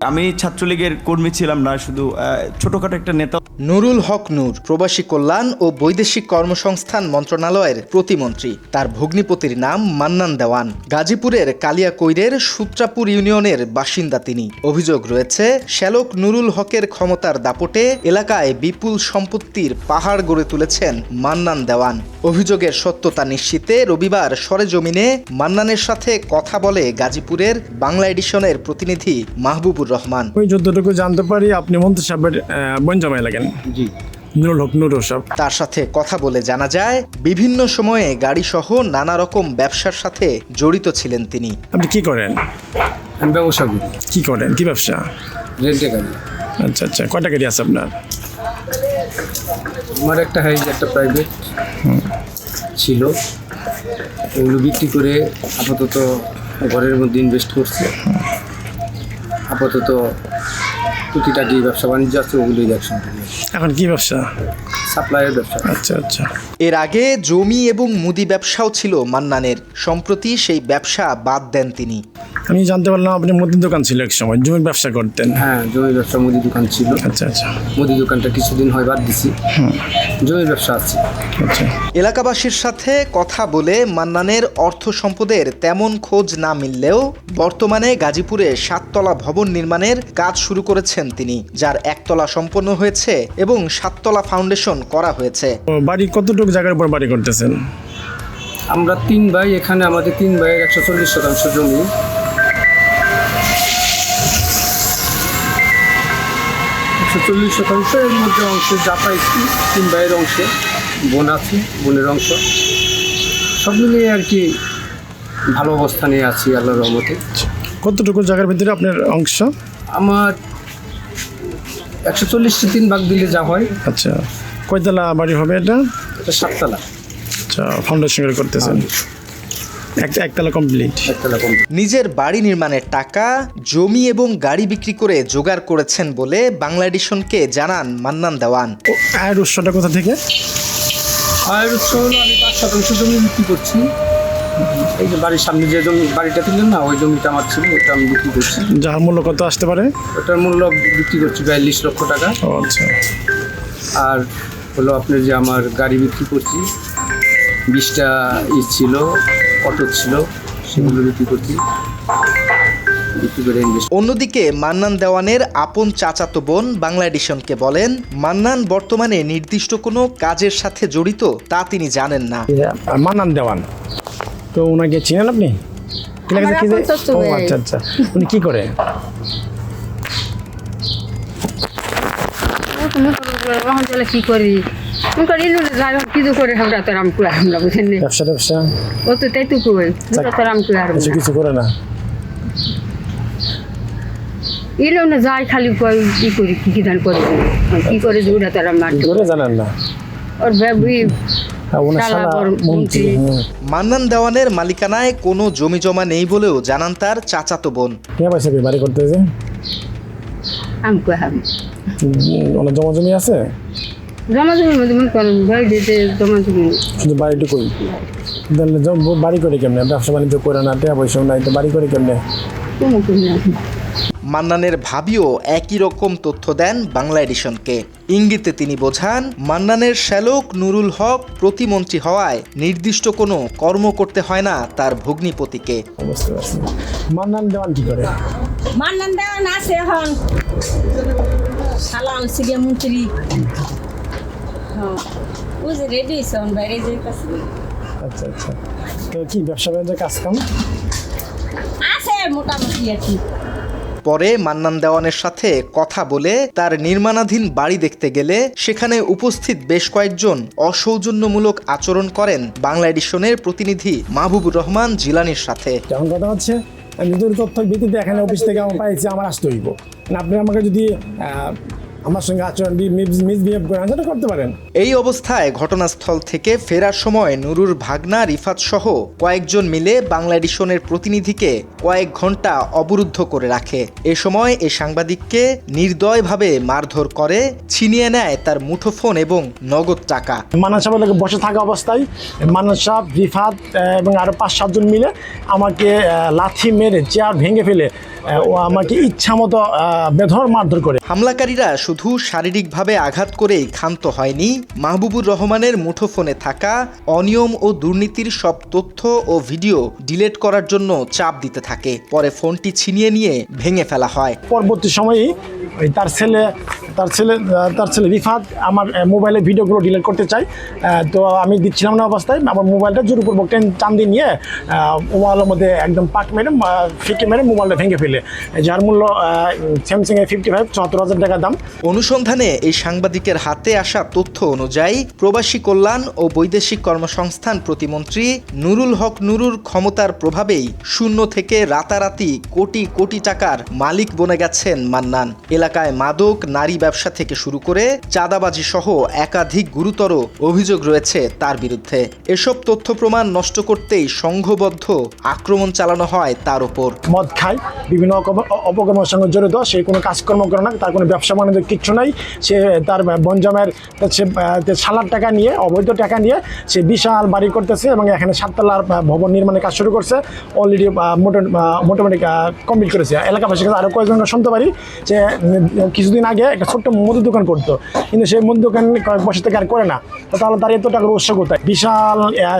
আমি ছাত্রলীগের কর্মী ছিলাম না, শুধু ছোটখাটো একটা নেতা। নুরুল হক নূর প্রবাসী কল্যাণ ও বৈদেশিক কর্মসংস্থান মন্ত্রণালয়ের প্রতিমন্ত্রী। তার ভগ্নিপতির নাম মান্নান দেওয়ান। গাজীপুরের কালিয়াকৈরের সূত্রাপুর ইউনিয়নের বাসিন্দা তিনি। অভিযোগ রয়েছে, শ্যালক নুরুল হকের ক্ষমতার দাপটে এলাকায় বিপুল সম্পত্তির পাহাড় গড়ে তুলেছেন মান্নান দেওয়ান। অভিযোগের সত্যতা নিশ্চিতে রবিবার সরেজমিনে মান্নানের সাথে কথা বলে গাজীপুরের বাংলা এডিশনের প্রতিনিধি মাহবুবুর রহমান। ওই যতটুকু জানতে পারি আপনি মন্ত্রী সাহেবের বনজামাই লাগেন। জি, নুরুল হক নুরুল সাহেব। তার সাথে কথা বলে জানা যায়, বিভিন্ন সময়ে গাড়ি সহ নানা রকম ব্যবসার সাথে জড়িত ছিলেন তিনি। আপনি কি করেন? আমি ব্যবসা করি। কি করেন? কি ব্যবসা? রেন্টে গাড়ি। আচ্ছা আচ্ছা, কয়টা গাড়ি আছে আপনার? আমার একটা হাইজ, একটা প্রাইভেট ছিল, ওগুলো বিক্রি করে আপাতত ঘরের মধ্যে ইনভেস্ট করছি। আপাতত টুকিটাকি ব্যবসা বাণিজ্য আছে, ওগুলোই ব্যবসা। এখন কি ব্যবসা? সাপ্লাইয়ের ব্যবসা। আচ্ছা আচ্ছা। এর আগে জমি এবং মুদি ব্যবসাও ছিল মান্নানের। সম্প্রতি সেই ব্যবসা বাদ দেন তিনি। আমি জানতে পারলাম আপনি মুদির দোকান ছিল এক সময়, জমির ব্যবসা করতেন। হ্যাঁ, জমি ব্যবসা, মুদি দোকান ছিল। আচ্ছা আচ্ছা। মুদি দোকানটা কিছুদিন হয় বাদ দিছি, জমি ব্যবসা আছে। আচ্ছা। এলাকাবাসীর সাথে কথা বলে মান্নানের অর্থ সম্পদের তেমন খোঁজ না মিললেও বর্তমানে গাজীপুরে 7 তলা ভবন নির্মাণের কাজ শুরু করেছেন তিনি, যার 1 তলা সম্পন্ন হয়েছে এবং 7 তলা ফাউন্ডেশন করা হয়েছে। বাড়ি কতটুকু জায়গার উপর বাড়ি করতেছেন? আমরা 3 ভাই, এখানে আমাদের 3 ভাইয়ের 140% জমি। এর মধ্যে অংশে যা পাইছি 3 ভাইয়ের অংশে, বোন আছে, বোনের অংশ, সব মিলিয়ে আর কি ভালো অবস্থানে আছি আল্লাহর রহমতে। কতটুকু জায়গার ভিতরে আপনার অংশ? আমার 140 3 ভাগ দিলে যা হয়। আচ্ছা, কয়তলা বাড়ি হবে এটা? এটা 7 তলা। আচ্ছা, ফাউন্ডেশন করতেছেন। একতলা কমপ্লিট। একতলা কমপ্লিট। নিজের বাড়ি নির্মাণের টাকা, জমি এবং গাড়ি বিক্রি করে জোগাড় করেছেন বলে বাংলা এডিশনকে জানান মান্নান দেওয়ান। আয়ের উৎসটা কোথা থেকে? আয়ের উৎস হলো আমি 5% জমি বিক্রি করছি। এই যে বাড়ির সামনে যে জমি, বাড়িটা কিনলেন না, ওই জমিটা আমার ছিল, ওটা আমি বিক্রি করছি। যার মূল্য কত আসতে পারে? ওটার মূল্য বিক্রি করছি 42 লক্ষ টাকা। ও আচ্ছা। আর হলো আপনার যে আমার গাড়ি বিক্রি করছি, 20টা ছিল, অটো ছিল, সেগুলো বিক্রি করছি। অন্যদিকে মান্নান দেওয়ানের আপন চাচাতো বোন বাংলা এডিশনকে বলেন, মান্নান বর্তমানে নির্দিষ্ট কোনো কাজের সাথে জড়িত তা তিনি জানেন না। মান্নান দেওয়ান, তো ওনাকে চিনেন আপনি? ও আচ্ছা আচ্ছা। উনি কি করে? কি করি কিছু করে আমরা তো রাম কুয়া, আমরা বুঝেন ব্যবসা ব্যবসা ও তো তাই তো কই তো রাম কুয়া কিছু করে না। এলো না যাই খালি কই কি করি, কি ধান করে কি করে জুড়া তারা মারতে করে জানেন না। ওর ভাবি মান্নান দেওয়ানের মালিকানায় কোনো জমি জমা নেই বলেও জানান তার চাচাতো বোন। বাড়ি করতে যে অনেক জমা জমি আছে, জমা জমি মনে করেন ভাই দিতে জমা জমি কিন্তু বাড়িটুকুই বাড়ি করে কেমনে? ব্যবসা বাণিজ্য করে না, টাকা পয়সা নাই, তো বাড়ি করে কেমনে? মান্নানের ভাবিও একই রকম তথ্য দেন বাংলা এডিশনকে। ইঙ্গিতে তিনি বোঝান, মান্নানের শ্যালক নুরুল হক প্রতিমন্ত্রী হওয়ায় নির্দিষ্ট কোনো কর্ম করতে হয় না তার ভগ্নিপতিকে। মান্নান দেওয়ান কি করে? মান্নান দেওয়ান আছে এখন সালাম সিরিয়া মন্ত্রী। ও যে রেডি হইছেন বাইরে যে কাছে। আচ্ছা আচ্ছা, তো কি ব্যবসা বাণিজ্যের কাজ কাম আছে মোটামুটি আর কি। পরে মান্নান দেওয়ানের সাথে কথা বলে তার নির্মাণাধীন বাড়ি দেখতে গেলে সেখানে উপস্থিত বেশ কয়েকজন অসৌজন্যমূলক আচরণ করেন বাংলা এডিশনের প্রতিনিধি মাহবুবুর রহমান জিলানির সাথে। যখন কথা হচ্ছে নিজের তথ্য ভিত্তিতে এখানে অফিস থেকে আমার পাইছি, আমার আসতে হইব। আপনি আমাকে যদি আমার সঙ্গে আচরণ মিসবিহেভ করেন সেটা করতে পারেন। এই অবস্থায় ঘটনাস্থল থেকে ফেরার সময় নুরুর ভাগনা রিফাত সহ কয়েকজন মিলে বাংলা এডিশনের প্রতিনিধিকে কয়েক ঘন্টা অবরুদ্ধ করে রাখে। এ সময় এই সাংবাদিককে নির্দয়ভাবে মারধর করে, ছিনিয়ে নেয় তার মুঠোফোন এবং নগদ টাকা। মান্নান সাহেবের বসে থাকা অবস্থায় মান্নান সাহেব, রিফাত এবং আরো 5-7 জন মিলে আমাকে লাথি মেরে চেয়ার ভেঙে ফেলে ও আমাকে ইচ্ছা মতো বেধর মারধর করে। হামলাকারীরা শুধু শারীরিকভাবে আঘাত করেই ক্ষান্ত হয়নি, মাহবুবুর রহমানের মুঠোফোনে থাকা অনিয়ম ও দুর্নীতির সব তথ্য ও ভিডিও ডিলিট করার জন্য চাপ দিতে থাকে। পরে ফোনটি ছিনিয়ে নিয়ে ভেঙে ফেলা হয়। পরবর্তী সময়েই তার ছেলে রিফাত আমার মোবাইলে ভিডিওগুলো ডিলিট করতে চাই, তো আমি দিচ্ছিলাম না অবস্থায় আমার মোবাইলটা জোরপূর্বক টান দিয়ে নিয়ে মোবাইলের মধ্যে একদম পাক মেরে ফিকে মেরে মোবাইলটা ভেঙে ফেলে, যার মূল্য স্যামসাংয়ের 75-74,000 টাকা দাম। অনুসন্ধানে এই সাংবাদিকের হাতে আসা তথ্য অনুযায়ী প্রবাসী কল্যাণ ও বৈদেশিক কর্মসংস্থান প্রতিমন্ত্রী নুরুল হক নুরুর ক্ষমতার প্রভাবেই শূন্য থেকে রাতারাতি কোটি কোটি টাকার মালিক বনে গেছেন মান্নান। এলাকায় মাদক, নারী ব্যবসা থেকে শুরু করে চাঁদাবাজি সহ একাধিক গুরুতর অভিযোগ রয়েছে তার বিরুদ্ধে। এসব তথ্য প্রমাণ নষ্ট করতেই সংঘবদ্ধ আক্রমণ চালানো হয় তার ওপর। মদ খায়, বিভিন্ন অপকর্মের সঙ্গে জড়িত, সে কোনো কাজকর্ম করে না, তার কোনো ব্যবসা বাণিজ্য কিচ্ছু নাই। সে তার বনজমের সালার টাকা নিয়ে, অবৈধ টাকা নিয়ে সে বিশাল বাড়ি করতেছে এবং এখানে 7 তলার ভবন নির্মাণের কাজ শুরু করছে। অলরেডি মোটামুটি কমপ্লিট করেছে। এলাকাবাসীর কাছে আরও কয়েকজনকে শুনতে পারি যে কিছুদিন আগে একটা ছোট্ট মুদি দোকান করতো, কিন্তু সেই মুদি দোকান কয়েক বছর থেকে আর করে না। তাহলে তার এত টাকার উৎস কোথায়? বিশাল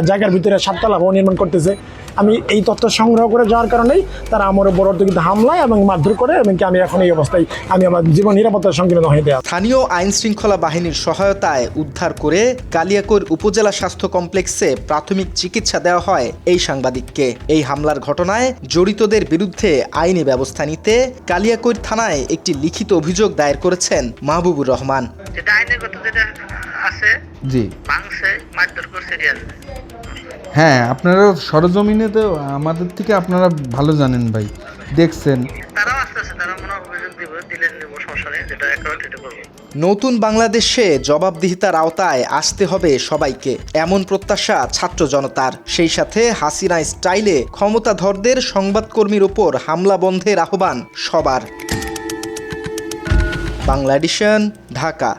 জায়গার ভিতরে 7 তলা ভবন নির্মাণ করতেছে। আমি এই তথ্য সংগ্রহ করে যাওয়ার কারণেই তারা আমার উপর অর্থকৃত হামলায় এবং মারধর করে, এবং আমি এখন এই অবস্থায় আমি আমার জীবন নিরাপত্তার সংকীর্ণ হয়ে দেওয়া। স্থানীয় আইন শৃঙ্খলা বাহিনীর সহায়তায় উদ্ধার করে কালিয়াকৈর উপজেলা স্বাস্থ্য কমপ্লেক্সে প্রাথমিক চিকিৎসা দেওয়া হয় এই সাংবাদিককে। এই হামলার ঘটনায় জড়িতদের বিরুদ্ধে আইনি ব্যবস্থা নিতে কালিয়াকৈর থানায় একটি লিখিত অভিযোগ দায়ের করেছেন মাহবুবুর রহমান। যেটা আইনগত যেটা আছে, জি মাংসে মারধর করছে রিয়াজ। হ্যাঁ, আপনারা সরজমিনে তো আমাদের থেকে আপনারা ভালো জানেন ভাই, দেখছেন। তারাও আস্তে আস্তে তারা মনে অভিযোগ দিলে নেব, সমস্যা নেই, যেটা অ্যাকাউন্ট এটা করবো। নতুন বাংলাদেশে জবাবদিহিতার আওতায় আসতে হবে সবাইকে, এমন প্রত্যাশা ছাত্র জনতার। সেই সাথে হাসিনা স্টাইলে ক্ষমতাধরদের সংবাদকর্মীর ওপর হামলা বন্ধের আহ্বান সবার। বাংলা এডিশন, ঢাকা।